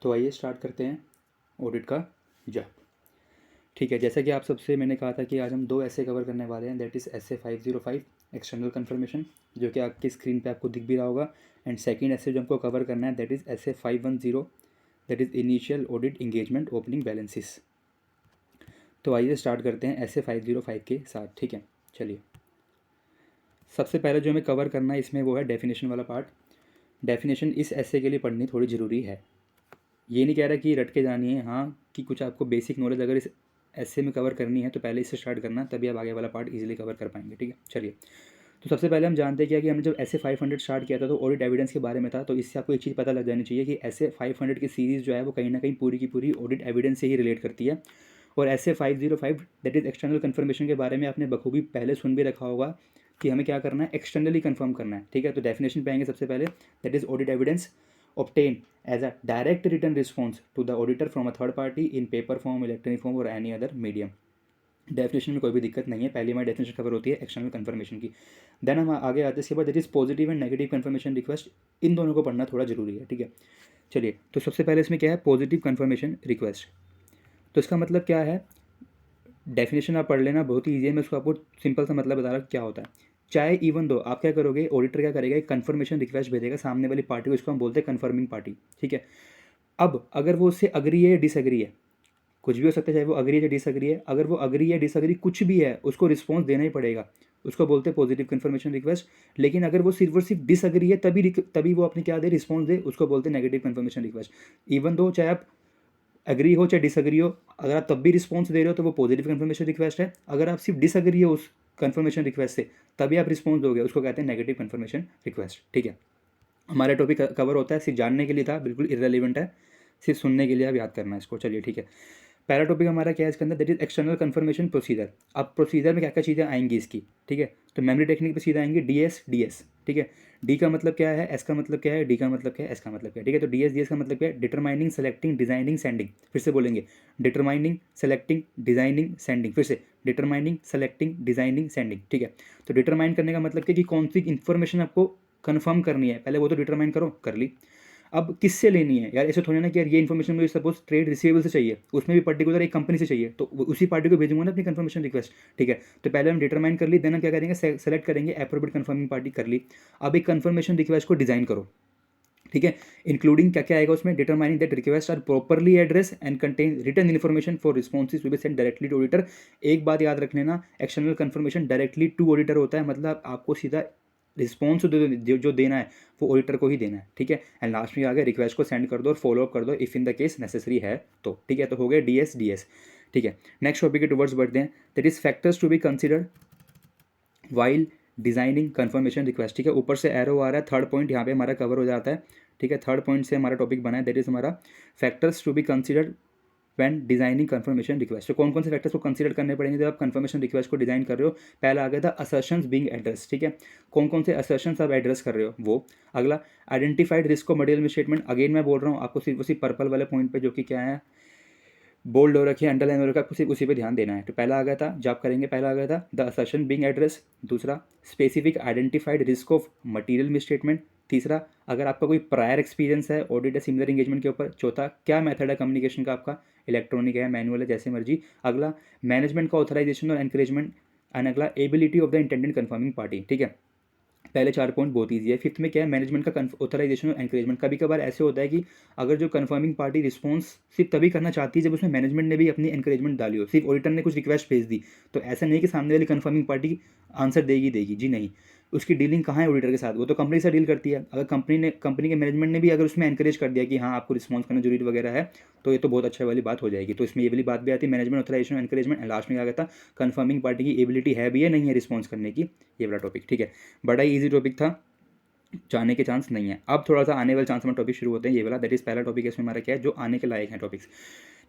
तो आइए स्टार्ट करते हैं ऑडिट का जॉब। ठीक है, जैसा कि आप सबसे मैंने कहा था कि आज हम 2 ऐसे कवर करने वाले हैं, दैट इज़ ऐसे 505 एक्सटर्नल कन्फर्मेशन, जो कि आपकी स्क्रीन पे आपको दिख भी रहा होगा। एंड सेकंड ऐसे जो हमको कवर करना है दैट इज़ ऐसे 510, that is initial audit engagement opening balances. तो आइए स्टार्ट करते हैं ऐसे 505 के साथ। ठीक है, चलिए। सबसे पहले जो हमें कवर करना है इसमें वो है डेफिनेशन वाला पार्ट। डेफिनेशन इस ऐसे के लिए पढ़नी थोड़ी ज़रूरी है। ये नहीं कह रहा कि रट के जानी है, हाँ कि कुछ आपको बेसिक नॉलेज अगर इस ऐसे में कवर करनी है तो पहले इससे स्टार्ट करना, तभी आप आगे वाला पार्ट इजीली कवर कर पाएंगे। ठीक है, चलिए। तो सबसे पहले हम जानते हैं क्या कि हमने जब ऐसे 500 स्टार्ट किया था तो ऑडिट एविडेंस के बारे में था। तो इससे आपको एक चीज़ पता लग जानी चाहिए कि ऐसे 500 की सीरीज़ जो है वो कहीं ना कहीं पूरी की पूरी ऑडिट एविडेंस से ही रिलेट करती है। और ऐसे 505 दैट इज़ एक्सटर्नल कन्फर्मेशन के बारे में आपने बखूबी पहले सुन भी रखा होगा कि हमें क्या करना है, एक्सटर्नली कन्फर्म करना है। ठीक है, तो डेफिनेशन पे आएंगे सबसे पहले, that is audit evidence obtained as a direct written response to the auditor from a third party in paper form, electronic form or any other medium। Definition में कोई भी दिक्कत नहीं है, पहली हमारी डेफिनेशन कवर होती है एक्सटर्नल कन्फर्मेशन की। देन हम आगे आते हैं इसके बाद, that is positive and negative confirmation request. इन दोनों को पढ़ना थोड़ा जरूरी है। ठीक है, चलिए। तो सबसे पहले इसमें क्या है, पॉजिटिव कन्फर्मेशन रिक्वेस्ट। तो इसका मतलब क्या है, डेफिनेशन आप पढ़ लेना, बहुत ही ईजी है। मैं उसको आपको सिंपल सा मतलब बता रहा हूँ क्या होता है। चाहे इवन दो आप क्या करोगे, ऑडिटर क्या करेगा, एक कन्फर्मेशन रिक्वेस्ट भेजेगा सामने वाली पार्टी को, इसको हम बोलते हैं कन्फर्मिंग पार्टी। ठीक है, अब अगर वो उससे अग्री है या डिसअग्री है, कुछ भी हो सकता है, चाहे वो अग्री है या डिसअग्री है, अगर वो अग्री या डिसअग्री कुछ भी है उसको रिस्पॉन्स देना ही पड़ेगा, उसको बोलते हैं पॉजिटिव कन्फर्मेशन रिक्वेस्ट। लेकिन अगर वो सिर्फ और सिर्फ डिसअग्री है तभी वो अपने क्या दे, रिस्पॉन्स दे, उसको बोलते हैं negative confirmation request. Even though चाहे आप एग्री हो चाहे डिसअग्री हो, अगर आप तब भी रिस्पॉन्स दे रहे हो तो वो पॉजिटिव कन्फर्मेशन रिक्वेस्ट है। अगर आप सिर्फ डिसअग्री हो उस कन्फर्मेशन रिक्वेस्ट से तभी आप रिस्पॉन्स दोगे, उसको कहते हैं नेगेटिव कन्फर्मेशन रिक्वेस्ट। ठीक है, हमारा टॉपिक कवर होता है, सिर्फ जानने के लिए था, बिल्कुल इररेलेवेंट है, सिर्फ सुनने के लिए आप याद करना है इसको। चलिए, ठीक है। पहला टॉपिक हमारा क्या है इसके अंदर, that is external confirmation procedure. अब प्रोसीजर में क्या क्या चीज़ें आएंगी इसकी। ठीक है, तो मेमोरी टेक्निक पे सीधा आएंगे डीएस डीएस। ठीक है, डी का मतलब क्या है, एस का मतलब क्या है, डी का मतलब क्या है, एस का मतलब क्या है। ठीक है, तो डीएस डीएस का मतलब क्या है, डिटरमाइनिंग, सेलेक्टिंग, डिजाइनिंग, सेंडिंग। फिर से बोलेंगे, डिटरमाइनिंग, सेलेक्टिंग, डिजाइनिंग, सेंडिंग। फिर से, डिटरमाइनिंग, सेलेक्टिंग, डिजाइनिंग, सेंडिंग। ठीक है, तो डिटरमाइन करने का मतलब क्या कि कौन सी इन्फॉर्मेशन आपको कन्फर्म करनी है, पहले वो तो डिटरमाइन करो, कर ली। अब किससे लेनी है यार, ऐसे थोड़ी ना कि यार ये इन्फॉर्मेशन मुझे सपोज ट्रेड रिसीवेबल से चाहिए, उसमें भी पर्टिकुलर एक कंपनी से चाहिए, तो उसी पार्टी को भेजूंगा ना अपनी कंफर्मेशन रिक्वेस्ट। ठीक है, तो पहले हम डिटरमाइन कर ली, देन हम क्या करेंगे, सेलेक्ट करेंगे अप्रोप्रिएट कंफर्मिंग पार्टी, कर ली। अब एक कंफर्मेशन रिक्वेस्ट को डिजाइन करो। ठीक है, इंक्लूडिंग क्या क्या आएगा उसमें, determining that request are properly address and contain return information for responses to be send directly to auditor. एक बात याद रख लेना, external confirmation directly to auditor होता है, मतलब आपको सीधा रिस्पॉन्स जो देना है वो ऑडिटर को ही देना है। ठीक है, एंड लास्ट में आगे रिक्वेस्ट को सेंड कर दो और फॉलो अप कर दो if in the case necessary है तो। ठीक है, तो हो गया डीएस डीएस। ठीक है, नेक्स्ट टॉपिक के टुवर्ड्स बढ़ते हैं, that is factors to be considered while designing confirmation request. ठीक है, ऊपर से एरो आ रहा है, थर्ड पॉइंट यहाँ पे हमारा कवर हो जाता है। ठीक है, थर्ड पॉइंट से हमारा टॉपिक बना है, दैट इज हमारा factors to be considered when designing confirmation request. तो कौन कौन से फैक्टर्स को कंसीडर करने पड़ेंगे जब आप कन्फर्मेशन रिक्वेस्ट को डिजाइन कर रहे हो। पहला आ गया था असर्शंस बीइंग एड्रेस। ठीक है, कौन कौन से असर्शंस आप एड्रेस कर रहे हो वो। अगला, identified risk of material misstatement. Again मैं बोल रहा हूँ आपको सिर्फ उसी पर्पल वाले पॉइंट पे जो कि क्या है, बोल्ड हो रखी है, अंडरलाइन हो रखा है, सिर्फ उसी पे ध्यान देना है। तो पहला आ गया था, जब करेंगे पहला आ गया था द असर्शन बीइंग एड्रेस। दूसरा, specific identified risk of material misstatement. तीसरा, अगर आपका कोई प्रायर एक्सपीरियंस है ऑडिट या सिमिलर एंगेजमेंट के ऊपर। चौथा, क्या मेथड है कम्युनिकेशन का आपका, इलेक्ट्रॉनिक है, मैनुअल है, जैसे मर्जी। अगला, मैनेजमेंट का ऑथराइजेशन और एनकरेजमेंट। एंड अगला, ability of the intended confirming party. ठीक है, पहले 4 पॉइंट बहुत ईजी है। फिफ्थ में क्या है, मैनेजमेंट का ऑथराइजेशन और एनकरेजमेंट। कभी कभार ऐसे होता है कि अगर जो कन्फर्मिंग पार्टी रिस्पॉन्स सिर्फ तभी करना चाहती है जब उसमें मैनेजमेंट ने भी अपनी एनकरेजमेंट डाली हो, सिर्फ ऑडिटर ने कुछ रिक्वेस्ट भेज दी, तो ऐसा नहीं कि सामने वाली कन्फर्मिंग पार्टी आंसर देगी देगी जी नहीं। उसकी डीलिंग कहाँ है ऑडिटर के साथ, वो तो कंपनी से डील करती है। अगर कंपनी के मैनेजमेंट ने भी अगर उसमें एनकरेज कर दिया कि हाँ आपको रिस्पॉन्स करना जरूरी वगैरह है, तो ये तो बहुत अच्छे वाली बात हो जाएगी। तो इसमें ये वाली बात भी आती है, management authorisation encouragement. And last में क्या कहता, कन्फर्मिंग पार्टी की एबिलिटी है भी है नहीं है रिस्पॉन्स करने की, ये वाला टॉपिक। ठीक है, बड़ा ही ईजी टॉपिक था, जाने के चांस नहीं है। अब थोड़ा सा आने वाले चांस में टॉपिक शुरू होते हैं, ये वाला दैट इज पहला टॉपिक है इसमें हमारा क्या है, जो आने के लायक है topics.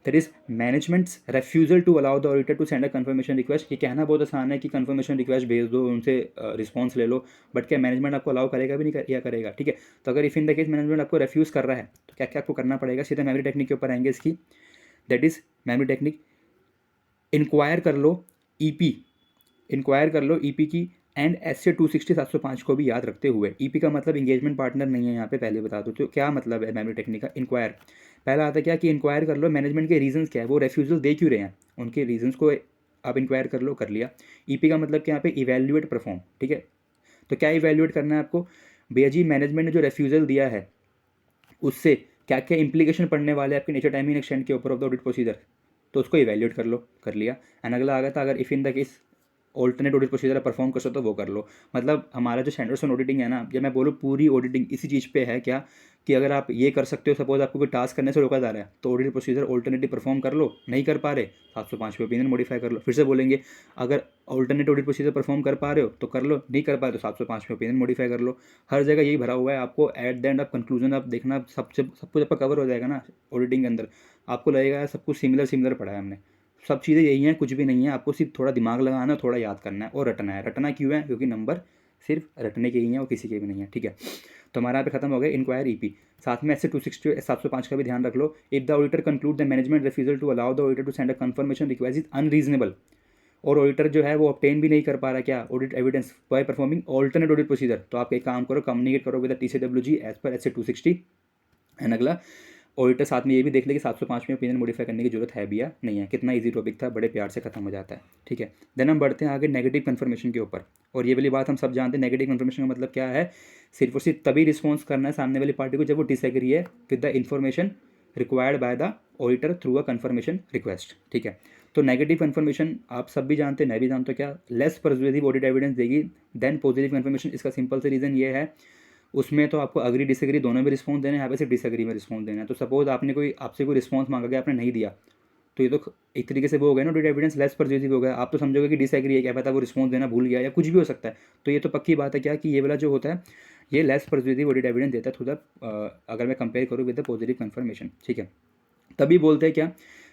That is managements refusal to allow the auditor to send a confirmation request. ये कहना बहुत आसान है कि कन्फर्मेशन रिक्वेस्ट भेज दो, उनसे रिस्पॉन्स ले लो, बट क्या मैनेजमेंट आपको अलाउ करेगा भी नहीं या करेगा। ठीक है, तो अगर if in the case management आपको रेफ्यूज कर रहा है तो क्या क्या आपको करना पड़ेगा, सीधा मेमोरी टेक्निक के ऊपर आएंगे इसकी। That is memory technique, inquire कर लो ईपी, इंक्वायर कर लो ईपी की, एंड एस से 260 705 को भी याद रखते हुए। ईपी का मतलब इंगेजमेंट पार्टनर नहीं है यहाँ पे, पहले बता दो तो क्या मतलब है मेमोरी टेक्निक का। इंक्वायर पहला आता है क्या कि इंक्वायर कर लो मैनेजमेंट के रीजंस क्या है, वो रेफ्यूजल दे क्यों रहे हैं, उनके रीजंस को आप इंक्वायर कर लो, कर लिया। ईपी का मतलब क्या यहाँ पे इवैल्यूएट परफॉर्म, ठीक है। तो क्या इवैल्यूएट करना है आपको, भैया जी मैनेजमेंट ने जो रेफ्यूजल दिया है उससे क्या क्या इंप्लीकेशन पड़ने वाले हैं आपके नेचर टाइमिंग एक्सटेंड के ऊपर ऑफ द ऑडिट प्रोसीजर, तो उसको इवैल्यूएट कर लो, कर लिया। एंड अगला आ गया था अगर if in the case alternate audit procedure perform कर सकते हो तो वो कर लो। मतलब हमारा जो स्टैंडर्ड्स ऑन ऑडिटिंग है ना, जब मैं बोलूँ पूरी ऑडिटिंग इसी चीज़ पे है क्या कि अगर आप ये कर सकते हो, सपोज आपको कोई टास्क करने से रोका जा रहा है तो ऑडिट प्रोसीजर ऑल्टरनेटिव परफॉर्म कर लो, नहीं कर पा रहे 705 पे ओपिनियन मॉडिफाई कर लो। फिर से बोलेंगे, अगर ऑल्टरनेट ऑडिट प्रोसीजर परफॉर्म कर पा रहे हो तो कर लो, नहीं कर पा रहे तो 705 पे ओपिनियन मॉडिफाई कर लो। हर जगह यही भरा हुआ है। आपको at the end of conclusion आप देखना, सब कुछ आपका कवर हो जाएगा ना ऑडिटिंग के अंदर, आपको लगेगा सब कुछ सिमिलर सिमिलर पढ़ा है हमने, सब चीज़ें यही हैं, कुछ भी नहीं है। आपको सिर्फ थोड़ा दिमाग लगाना है, थोड़ा याद करना है और रटना है। रटना क्यों है, क्योंकि नंबर सिर्फ रटने के ही हैं और किसी के भी नहीं है, ठीक है। तो हमारा यहाँ पे खत्म हो गया इंक्वायर ईपी। साथ में ऐसे 260 705 का भी ध्यान रख लो। If the auditor conclude the management refusal to allow the auditor to send a confirmation request is unreasonable, और ऑडिटर जो है वो ऑब्टेन भी नहीं कर पा रहा क्या audit evidence by performing alternate audit procedure, तो आप एक काम करो, कम्युनिकेट करो विद TCWG एज पर ऐसे 260। एंड अगला ऑडिटर साथ में ये भी देख ले कि 705 में ओपिनियन मॉडिफाई करने की जरूरत है भी या नहीं है। कितना इजी टॉपिक था, बड़े प्यार से खत्म हो जाता है, ठीक है। देन हम बढ़ते हैं आगे नेगेटिव कन्फर्मेशन के ऊपर। और ये वाली बात हम सब जानते हैं, नेगेटिव कन्फर्मेशन का मतलब क्या है, सिर्फ और सिर्फ तभी रिस्पॉन्स करना है सामने वाली पार्टी को जब वो डिसएग्री है with the information required by the auditor through a confirmation request, ठीक है। तो नेगेटिव कन्फर्मेशन आप सब भी जानते हैं, मैं भी जानता हूँ, क्या लेस परसुएसिव ऑडिट एविडेंस देगी देन पॉजिटिव कन्फर्मेशन। इसका सिंपल से रीज़न ये है, उसमें तो आपको अग्री डिसएग्री दोनों में रिस्पॉन्स देना है, यहाँ पे सिर्फ डिसएग्री में रिस्पॉन्स देना है। तो सपोज आपने कोई आपसे कोई रिस्पॉन्स मांगा गया, आपने नहीं दिया, तो ये तो एक तरीके से वो हो गया ना ऑडिट एविडेंस लेस परसुएसिव हो गया। आप तो समझोगे कि डिसएग्री है, क्या पता वो रिस्पॉन्स देना भूल गया या कुछ भी हो सकता है। तो ये तो पक्की बात है क्या कि ये वाला जो होता है ये लेस परसुएसिव ऑडिट एविडेंस देता है थ्रू द, अगर मैं कंपेयर करूँ विद द पॉजिटिव कन्फर्मेशन, ठीक है। तभी बोलते हैं क्या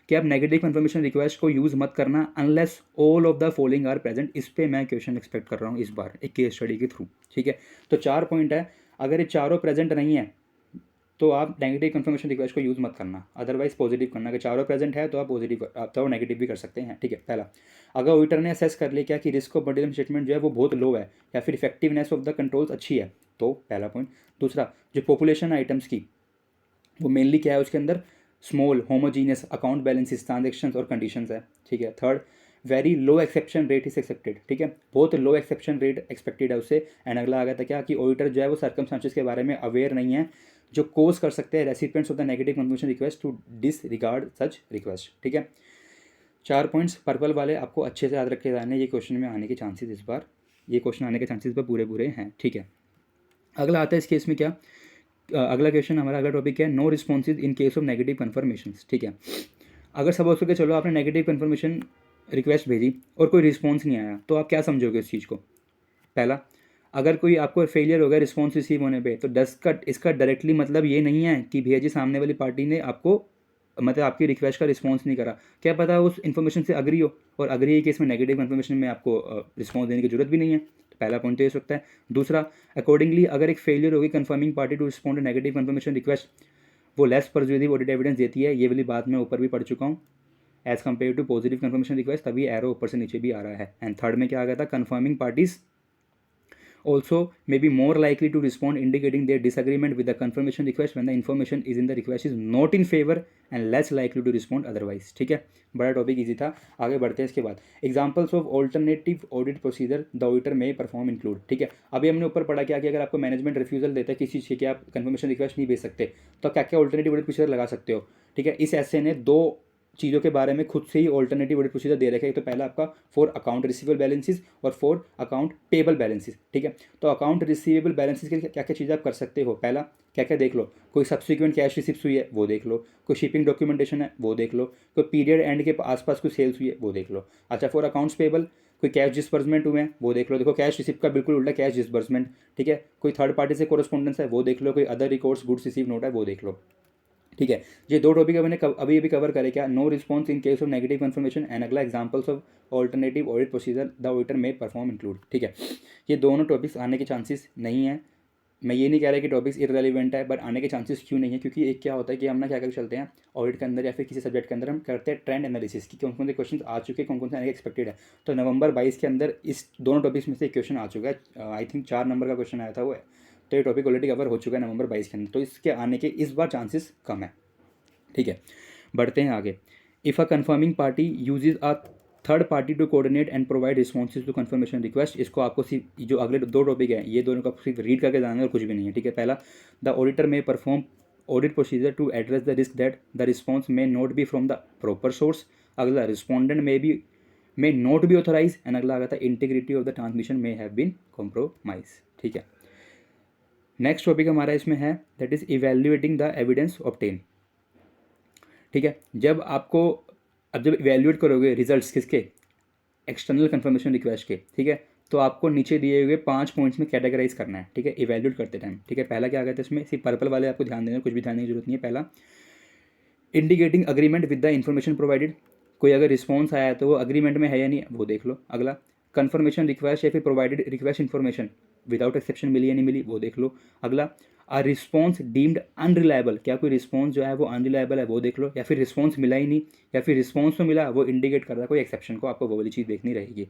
कि आप नेगेटिव कन्फर्मेशन रिक्वेस्ट को यूज़ मत करना unless all of the following are present. इस पे मैं क्वेश्चन एक्सपेक्ट कर रहा हूँ इस बार एक केस स्टडी के थ्रू, ठीक है। तो 4 पॉइंट है, अगर ये चारों प्रेजेंट नहीं है तो आप नेगेटिव कन्फर्मेशन रिक्वेस्ट को यूज़ मत करना, अदरवाइज पॉजिटिव करना। अगर चारों प्रेजेंट है तो आप पॉजिटिव, आप तो नेगेटिव भी कर सकते हैं, ठीक है। पहला, अगर ऑडिटर ने असेस कर लिया क्या कि रिस्क ऑफ मटेरियल स्टेटमेंट जो है वो बहुत लो है या फिर इफेक्टिवनेस ऑफ द कंट्रोल्स अच्छी है, तो पहला पॉइंट। दूसरा, जो पॉपुलेशन आइटम्स की वो मेनली क्या है उसके अंदर, small homogeneous account balances transactions और कंडीशंस है, ठीक है। Third, very low exception rate is accepted, ठीक है, बहुत लो एक्सेप्शन रेट एक्सपेक्टेड है उससे। एंड अगला आ गया था क्या कि ऑडिटर जो है वो सर्कमस्टांसेस के बारे में अवेयर नहीं है जो कोज कर सकते हैं recipients of the negative confirmation request to disregard such request, ठीक है। 4 पॉइंट्स पर्पल वाले आपको अच्छे से याद रखे जाने, ये क्वेश्चन में आने के चांसेस इस बार, ये क्वेश्चन आने के चांसेस पर पूरे पूरे हैं, ठीक है। अगला आता है इस केस में क्या, अगला क्वेश्चन हमारा अगला टॉपिक है no responses in case of negative confirmation, ठीक है। अगर सपोज करके चलो आपने नेगेटिव कन्फर्मेशन रिक्वेस्ट भेजी और कोई रिस्पॉन्स नहीं आया तो आप क्या समझोगे इस चीज़ को। पहला, अगर कोई आपको फेलियर हो गया रिस्पॉन्स रिसीव होने पे तो इसका डायरेक्टली मतलब ये नहीं है कि भैया जी सामने वाली पार्टी ने आपको मतलब आपकी रिक्वेस्ट का रिस्पॉन्स नहीं करा, क्या पता उस इन्फॉर्मेशन से अग्री हो, और अग्री केस में नेगेटिव कन्फर्मेशन में आपको रिस्पॉन्स देने की जरूरत भी नहीं है। तो पहला पॉइंट तो ये हो सकता है। दूसरा, अकॉर्डिंगली अगर एक फेलियर होगी confirming party to respond to negative confirmation request, वो लेस परसुएसिव ऑडिट एविडेंस देती है, ये वाली बात मैं ऊपर भी पढ़ चुका हूँ, as compare to positive confirmation request, तभी एरो ऊपर से नीचे भी आ रहा है। एंड थर्ड में क्या आ गया था, confirming parties also may be more likely to respond indicating their disagreement with the confirmation request when the information is in the request is not in favor and less likely to respond otherwise, ठीक है। बड़ा topic easy था, आगे बढ़ते हैं इसके बाद। Examples of alternative audit procedure the auditor may perform include, ठीक है। अभी हमने ऊपर पढ़ा क्या कि अगर आपको मैनेजमेंट रिफ्यूजल देता है किसी चीज़ की आप कन्फर्मेशन रिक्वेस्ट नहीं भेज सकते तो क्या क्या ऑल्टरनेटिव ऑडिट प्रोसीजर लगा सकते हो, ठीक है। इस ऐसे ने 2 चीज़ों के बारे में खुद से ही ऑल्टरनेटिव ऑडिट प्रोसीजर दे रखे हैं। तो पहला आपका फॉर अकाउंट रिसीवेबल बैलेंसेस और फॉर अकाउंट पेबल बैलेंसेस, ठीक है। तो अकाउंट रिसीवेबल बैलेंसेस के क्या क्या चीज़ें आप कर सकते हो, पहला क्या क्या देख लो, कोई सब्सिक्वेंट कैश रिसिप्ट हुई है वो देख लो, कोई शिपिंग डॉक्यूमेंटेशन है वो देख लो, कोई पीरियड एंड के आसपास कोई सेल्स हुई है वो देख लो। अच्छा, फॉर अकाउंट्स पेबल कोई कैश डिस्बर्समेंट हुए हैं वो देख लो, देखो कैश रिसिप्ट का बिल्कुल उल्टा कैश डिस्बर्समेंट, ठीक है। कोई थर्ड पार्टी से कोरस्पॉन्डेंस है वो देख लो, कोई other records goods receive note है वो देख लो, ठीक है। ये 2 टॉपिक मैंने अभी अभी कवर करे, क्या no response in case of negative confirmation and अगला examples of alternative audit procedure the auditor may perform include, ठीक है। ये दोनों टॉपिक्स आने के चांसेस नहीं है, मैं ये नहीं कह रहा कि टॉपिक्स इररेलेवेंट है, बट आने के चांसेस क्यों नहीं है, क्योंकि एक क्या होता है कि हम ना क्या कर चलते हैं ऑडिट के अंदर या फिर किसी सब्जेक्ट के अंदर हम करते हैं ट्रेंड एनालिसिस की कौन कौन से क्वेश्चन आ चुके हैं, कौन कौन से आने के एक्सपेक्टेड है। तो नवंबर 22 के अंदर इस दोनों टॉपिक्स में से एक क्वेश्चन आ चुका है, आई थिंक 4 नंबर का क्वेश्चन आया था वो है, तो ये टॉपिक ऑलरेडी कवर हो चुका है नवंबर 22 के अंदर, तो इसके आने के इस बार चांसेस कम है, ठीक है, बढ़ते हैं आगे। If a confirming party uses a third party to coordinate and provide responses to confirmation request, इसको आपको सिर्फ जो अगले दो टॉपिक हैं ये दोनों का सिर्फ रीड करके जाना है और कुछ भी नहीं है। ठीक है, पहला, the auditor may perform audit procedure to address the risk that the response may not be from the proper source. अगला, respondent may not be authorise. And अगला आ गया था, integrity of the transmission may have been compromise. ठीक है, next topic हमारा इसमें है that is evaluating the evidence obtain. ठीक है, जब इवेल्युएट करोगे रिजल्ट्स किसके, एक्सटर्नल कन्फर्मेशन रिक्वेस्ट के, ठीक है, तो आपको नीचे दिए हुए 5 पॉइंट्स में कैटेगराइज करना है। ठीक है, इवेल्युएट करते टाइम। ठीक है, पहला क्या आ गया था इसमें, सिर्फ पर्पल वाले आपको ध्यान देना, कुछ भी ध्यान देने की जरूरत नहीं है। पहला, indicating agreement with the information provided, कोई अगर रिस्पॉन्स आया है तो वो अग्रीमेंट में है या नहीं वो देख लो। अगला, कन्फर्मेशन रिक्वेस्ट या फिर provided request information without exception मिली या नहीं मिली वो देख लो। अगला, आ रिस्पॉन्स डीम्ड अनरिलायबल, क्या कोई रिस्पॉन्स जो है वो अनरिलायबल है वो देख लो, या फिर रिस्पॉन्स मिला ही नहीं, या फिर रिस्पॉन्स तो मिला वो इंडिकेट कर रहा है कोई एक्सेप्शन को, आपको वो वाली चीज़ देखनी रहेगी।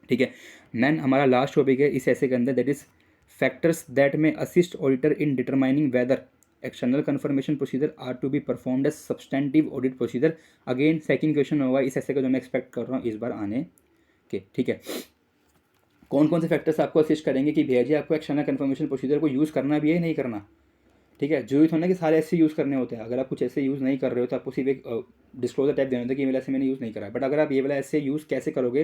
ठीक है, देन हमारा लास्ट टॉपिक है इस ऐसे के अंदर, that is factors that may assist auditor in determining whether external confirmation procedure are to be performed as substantive audit procedure. Again second question होगा इस ऐसे का जो मैं एक्सपेक्ट कर रहा हूँ इस बार आने के। ठीक है, कौन कौन से फैक्टर्स आपको असिस्ट करेंगे कि भैया जी आपको एक्सटर्नल कन्फर्मेशन प्रोसीजर को यूज़ करना भी है नहीं करना। ठीक है, जरूरी थोड़ा ना कि सारे ऐसे यूज़ करने होते हैं। अगर आप कुछ ऐसे यूज़ नहीं कर रहे हो तो आपको सिर्फ एक डिस्क्लोजर टाइप देना होता है कि ये वाला ऐसे मैंने यूज़ नहीं करा है। बट अगर आप ये वाला ऐसे यूज़ कैसे करोगे,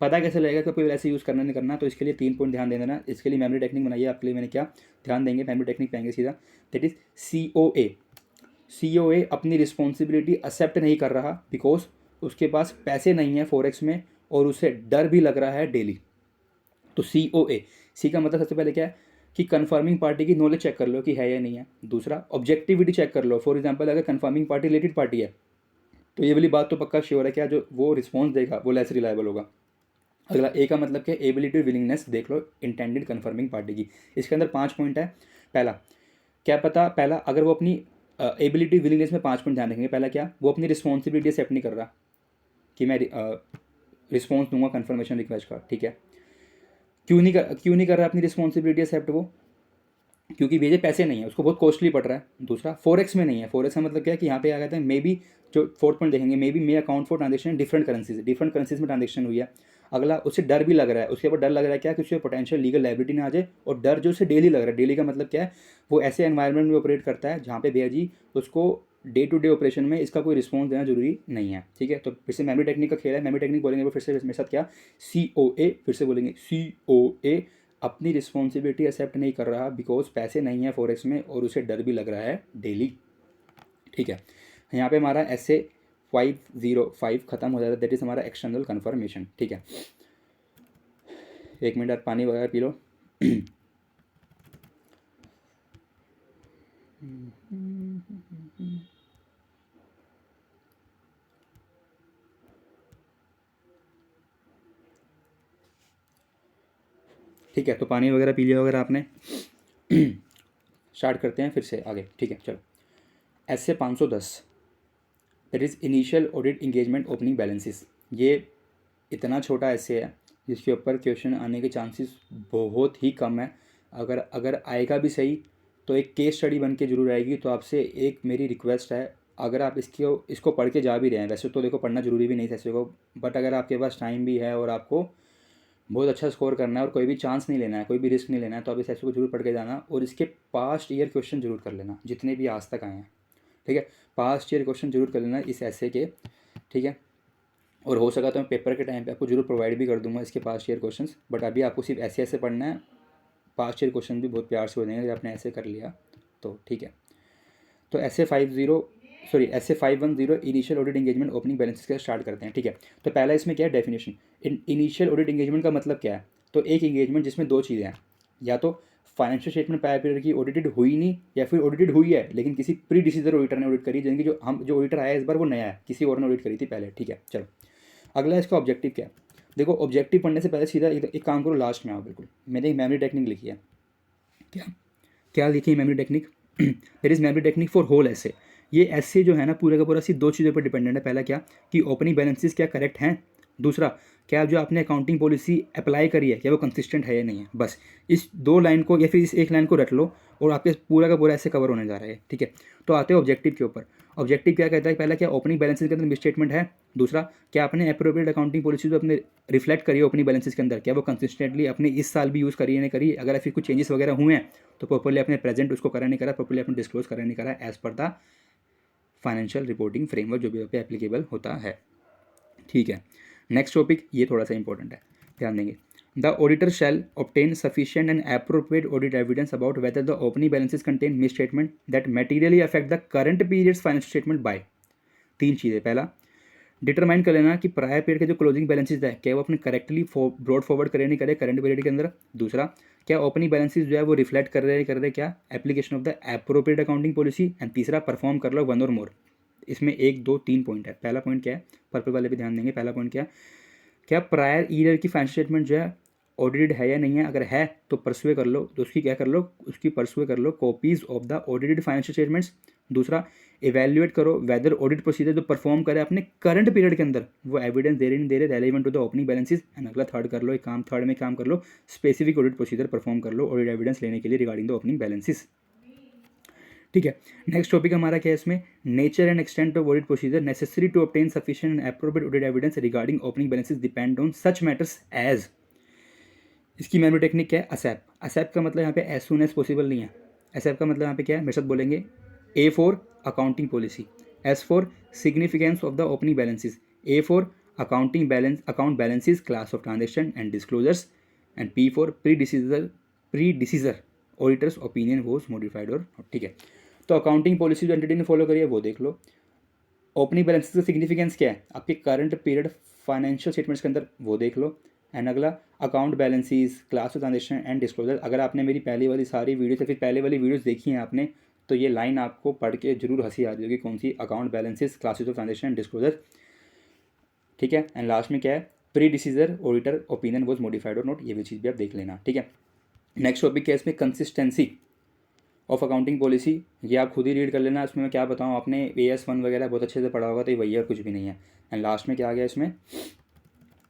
पता कैसे लगेगा कि कोई वाला ऐसे यूज़ करना नहीं करना, तो इसके लिए 3 पॉइंट ध्यान देना। इसके लिए मेमोरी टेक्निक बनाइए, आपके लिए मैंने क्या ध्यान देंगे, मेमोरी टेक्निक पाएंगे सीधा, दैट इज COA अपनी रिस्पॉन्सिबिलिटी एक्सेप्ट नहीं कर रहा बिकॉज उसके पास पैसे नहीं है फॉरेक्स में और उसे डर भी लग रहा है डेली। तो COA, सी का मतलब सबसे पहले क्या है कि कन्फर्मिंग पार्टी की नॉलेज चेक कर लो कि है या नहीं है। दूसरा, ऑब्जेक्टिविटी चेक कर लो। फॉर एग्जांपल अगर कन्फर्मिंग पार्टी रिलेटेड पार्टी है तो ये वाली बात तो पक्का श्योर है क्या जो वो रिस्पॉन्स देगा वो लेस रिलायबल होगा। अगला, ए का मतलब क्या, एबिलिटी विलिंगनेस देख लो इंटेंडेड कन्फर्मिंग पार्टी की। इसके अंदर 5 पॉइंट है। पहला, क्या पता, पहला अगर वो अपनी एबिलिटी विलिंगनेस में 5 पॉइंट ध्यान रखेंगे। पहला क्या, वो अपनी रिस्पॉन्सिबिलिटी एक्सेप्ट नहीं कर रहा कि मैं रिस्पॉन्स दूंगा कन्फर्मेशन रिक्वेस्ट का। ठीक है, क्यों नहीं कर रहा अपनी रिस्पॉन्सिबिलिटी एक्सेप्ट वो, क्योंकि भेजे पैसे नहीं है, उसको बहुत कॉस्टली पड़ रहा है। दूसरा, फॉरेक्स में नहीं है। फॉरेक्स का मतलब क्या है कि यहाँ पे आ गया था मे बी, जो 4th पॉइंट देखेंगे, may be may account for transaction different currencies में ट्रांजेक्शन हुई है। अगला, उसे डर भी लग रहा है, उसके ऊपर डर लग रहा है क्या कि उससे पोटेंशियल लीगल लायबिलिटी ना आ जाए, और डर जो उसे डेली लग रहा है, डेली का मतलब क्या है, वो ऐसे एनवायरनमेंट में ऑपरेट करता है जहाँ पे भैया जी उसको डे टू डे ऑपरेशन में इसका कोई रिस्पॉन्स देना जरूरी नहीं है। ठीक है, तो फिर से मेमोरी टेक्निक का खेल है। मेमोरी टेक्निक बोलेंगे फिर से मेरे साथ क्या, COA, फिर से बोलेंगे COA अपनी रिस्पॉन्सिबिलिटी एक्सेप्ट नहीं कर रहा बिकॉज पैसे नहीं है फॉरेक्स में और उसे डर भी लग रहा है डेली। ठीक है, यहाँ पे हमारा essay 505 खत्म हो जाता है, दैट इज हमारा एक्सटर्नल कन्फर्मेशन। ठीक है, 1 मिनट पानी वगैरह पी लो। ठीक है, तो पानी वगैरह पी लिया वगैरह आपने। स्टार्ट करते हैं फिर से आगे। ठीक है, चलो। essay 510 that is initial audit engagement opening balances. ये इतना छोटा essay है जिसके ऊपर क्वेश्चन आने के चांसेस बहुत ही कम है। अगर अगर आएगा भी सही तो एक केस स्टडी बन के जरूर आएगी। तो आपसे एक मेरी रिक्वेस्ट है, अगर आप इसको पढ़ के जा भी रहे हैं, वैसे तो देखो पढ़ना जरूरी भी नहीं था ऐसे को, बट अगर आपके पास टाइम भी है और आपको बहुत अच्छा स्कोर करना है और कोई भी चांस नहीं लेना है, कोई भी रिस्क नहीं लेना है, तो आप इस ऐसे को जरूर पढ़ के जाना और इसके पास्ट ईयर क्वेश्चन जरूर कर लेना जितने भी आज तक आए हैं। ठीक है, पास्ट ईयर क्वेश्चन जरूर कर लेना इस ऐसे के। ठीक है, और हो सका तो मैं पेपर के टाइम पे आपको जरूर प्रोवाइड भी कर दूंगा इसके पास्ट ईयर क्वेश्चंस, बट अभी आपको सिर्फ ऐसे पढ़ना है। पास्ट ईयर क्वेश्चन भी बहुत प्यार से हो जाएंगे अगर आपने ऐसे कर लिया तो। ठीक है, तो essay 510 initial audit engagement opening balances का स्टार्ट करते हैं। ठीक है, तो पहला इसमें क्या है, डेफिनेशन। इनिशियल ऑडिट एंगेजमेंट का मतलब क्या है, तो एक एंगेजमेंट जिसमें दो चीज़ें हैं, या तो फाइनेंशियल स्टेटमेंट प्रायर पीरियड की ऑडिटेड हुई नहीं, या फिर ऑडिटेड हुई है लेकिन किसी प्री डिसीजर ऑडिटर ने ऑडिट करी, जिनकी जो ऑडिटर आया इस बार वो नया है, किसी और ने ऑडिट करी थी पहले। ठीक है, चलो। अगला इसका ऑब्जेक्टिव क्या है, देखो ऑब्जेक्टिव पढ़ने से पहले सीधा एक काम करो, लास्ट में आओ बिल्कुल। मैंने एक मेमोरी टेक्निक लिखी है। क्या क्या लिखी है memory technique, there is memory technique for whole ISA. ये ऐसे जो है ना पूरे का पूरा सिर्फ दो चीज़ों पर डिपेंडेंट है। पहला क्या कि ओपनिंग बैलेंसेस क्या करेक्ट हैं, दूसरा क्या जो आपने अकाउंटिंग पॉलिसी अप्लाई करी है क्या वो कंसिस्टेंट है या नहीं है। बस इस 2 लाइन को या फिर इस 1 लाइन को रट लो और आपके पूरा का पूरा ऐसे कवर होने जा रहा है। ठीक है, तो आते हो ऑब्जेक्टिव के ऊपर। ऑब्जेक्टिव क्या कहता है, पहला क्या ओपनिंग बैलेंसेस के अंदर मिसस्टेटमेंट है, दूसरा क्या आपने अप्रोप्रिएट अकाउंटिंग पॉलिसी जो अपने रिफ्लेक्ट करी है ओपनिंग बैलेंसेस के अंदर क्या वो कंसिस्टेंटली अपने इस साल भी यूज़ करी है नहीं करी, अगर फिर कुछ चेंजेस वगैरह हुए हैं तो प्रॉपरली अपने प्रेजेंट उसको करा नहीं करा, प्रॉपरली अपने डिस्क्लोज करा नहीं करा as per the financial reporting framework जो भी पे एप्लीकेबल होता है। ठीक है, नेक्स्ट टॉपिक ये थोड़ा सा इंपॉर्टेंट है, ध्यान देंगे। The auditor shall obtain sufficient and appropriate audit evidence about whether the opening balances contain miss statement that materially affect the current periods financial statement by. 3 चीज़ें, पहला डिटरमाइन कर लेना कि प्रायर पीरियड के जो क्लोजिंग बैलेंसेस है क्या वो अपने करेक्टली ब्रॉड फॉरवर्ड करे नहीं करे करंट पीरियड के अंदर, दूसरा क्या ओपनिंग बैलेंसेस जो है वो रिफ्लेक्ट कर रहे क्या application of the appropriate accounting policy, and तीसरा परफॉर्म कर लो 1 और मोर। इसमें 1 2 3 पॉइंट है। पहला पॉइंट क्या है, पर्पल वाले पे ध्यान देंगे। पहला पॉइंट क्या प्रायर ईयर की फाइनेंशियल स्टेटमेंट जो है ऑडिटेड है या नहीं है, अगर है तो परसुए कर लो, तो उसकी क्या कर लो, उसकी परसुए कर लो copies of the audited financial statements. दूसरा इवैल्यूएट करो वेदर ऑडिट प्रोसीजर जो परफॉर्म करे अपने करंट पीरियड के अंदर वो एविडेंस दे रहे नहीं दे रहे relevant to the opening balances. And अगला थर्ड कर लो, एक काम थर्ड में काम कर लो, स्पेसिफिक ऑडिट प्रोसीजर परफॉर्म कर लो ऑडिट एविडेंस लेने के लिए रिगार्डिंग द ओपनिंग बैलेंसेस। ठीक है, नेक्स्ट टॉपिक हमारा क्या है इसमें, nature and extent of audit procedure necessary to obtain sufficient and appropriate audit evidence regarding opening balances depend on such matters as. इसकी मेमोरी टेक्निक क्या है, असैप। असैप का मतलब यहाँ पे एज सुन एज पॉसिबल नहीं है। असैप का मतलब यहाँ पे क्या है, मेरे साथ बोलेंगे, A for accounting policy, S for significance of the opening balances, A for accounting balance account balances class of transaction and disclosures, and P for predecessor auditor's opinion was modified or. ठीक है, तो accounting policy जो entity ने follow करी है वो देख लो, ओपनिंग बैलेंसेस का सिग्निफिकेंस क्या है आपके करंट पीरियड फाइनेंशियल स्टेटमेंट्स के अंदर वो देख लो। एंड अगला account balances class of transaction and disclosure. अगर आपने मेरी पहली वाली सारी वीडियोस या फिर पहले वाली वीडियोस देखी हैं आपने तो ये लाइन आपको पढ़ के जरूर हंसी आ जाएगी, कौन सी, account balances classes of transaction and disclosure. ठीक है, एंड लास्ट में क्या है, predecessor auditor opinion was modified or not, ये भी चीज़ भी आप देख लेना। ठीक है, नेक्स्ट टॉपिक क्या है इसमें, कंसिस्टेंसी ऑफ अकाउंटिंग पॉलिसी। ये आप खुद ही रीड कर लेना, इसमें मैं क्या बताऊँ, आपने AS1 वगैरह बहुत अच्छे से पढ़ा होगा तो ये वही है, कुछ भी नहीं है। एंड लास्ट में क्या आ गया इसमें,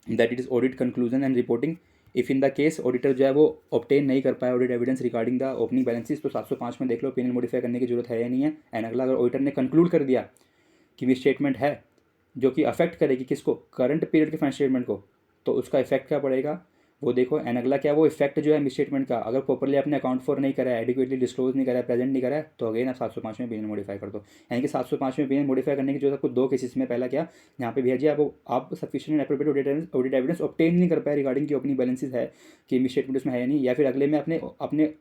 that it is audit conclusion and reporting. If in the case auditor जो है वो ऑब्टेन नहीं कर पाया audit evidence regarding the opening balances तो 705 में देख लो ओपिनियन मॉडिफाई करने की जरूरत है या नहीं है। एंड अगला अगर ऑडिटर ने कंक्लूड कर दिया कि मिस स्टेटमेंट है जो कि अफेक्ट करेगी किसको, करंट पीरियड के फाइनेंशियल स्टेटमेंट को, तो उसका इफेक्ट क्या पड़ेगा वो देखो। एंड अगला क्या, वो इफेक्ट जो है मिस स्टेटमेंट का अगर प्रॉपरली आपने अकाउंट फॉर नहीं करा है, एडिक्वेटली डिस्क्लोज नहीं करा है, प्रेजेंट नहीं करा है, तो अगेन आप 705 में ओपिनियन मॉडिफाई कर दो। यानी कि 705 में ओपिनियन मॉडिफाई करने की जरूरत आपको 2 केसेस में, पहला क्या, यहाँ पे भैया जी आप sufficient appropriate audit evidence obtain नहीं कर पाए रिगार्डिंग की ओपनिंग बैलेंसेस है कि मिस स्टेटमेंट उसमें है या नहीं, या फिर अगले में अपने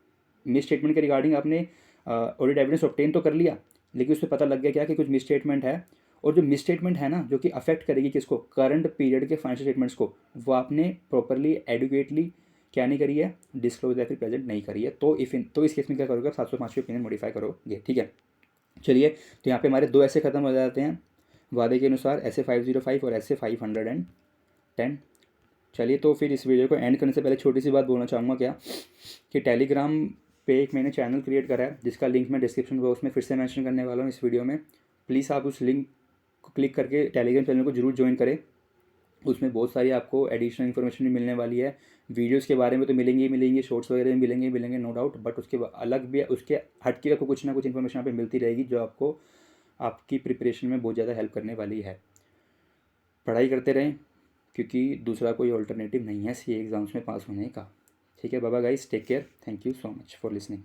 मिस स्टेटमेंट के रिगार्डिंग आपने ऑडिट एविडेंस ऑब्टेन तो कर लिया लेकिन उससे पता लग गया क्या कि कुछ मिस स्टेटमेंट है, और जो मिस स्टेटमेंट है ना जो कि अफेक्ट करेगी किसको, करंट पीरियड के फाइनेंशियल स्टेटमेंट्स को, वो आपने प्रॉपरली एडुकेटली क्या नहीं करी है, डिस्क्लोज या फिर प्रेजेंट नहीं करी है, तो इस केस में क्या करोगे, 705 ओपिनियन मॉडिफाई करोगे। ठीक है, चलिए, तो यहाँ पे हमारे 2 ऐसे खत्म हो जाते हैं वादे के अनुसार, ऐसे 505 और ऐसे 510। चलिए, तो फिर इस वीडियो को एंड करने से पहले छोटी सी बात बोलना चाहूँगा क्या, कि टेलीग्राम पे एक मैंने चैनल क्रिएट करा है जिसका लिंक मैं डिस्क्रिप्शन बॉक्स में फिर से मेंशन करने वाला हूँ इस वीडियो में। प्लीज़ आप उस लिंक को क्लिक करके टेलीग्राम चैनल को जरूर ज्वाइन करें। उसमें बहुत सारी आपको एडिशनल इन्फॉर्मेशन भी मिलने वाली है, वीडियोस के बारे में तो मिलेंगी ही मिलेंगी, शॉर्ट्स वगैरह भी मिलेंगे नो डाउट, बट उसके अलग भी उसके हट के आपको कुछ ना कुछ इन्फॉर्मेशन यहाँ पे मिलती रहेगी जो आपको आपकी प्रिपरेशन में बहुत ज़्यादा हेल्प करने वाली है। पढ़ाई करते रहें क्योंकि दूसरा कोई ऑल्टरनेटिव नहीं है CA एग्ज़ाम्स में पास होने का। ठीक है बाबा guys, take care, thank you so much for listening.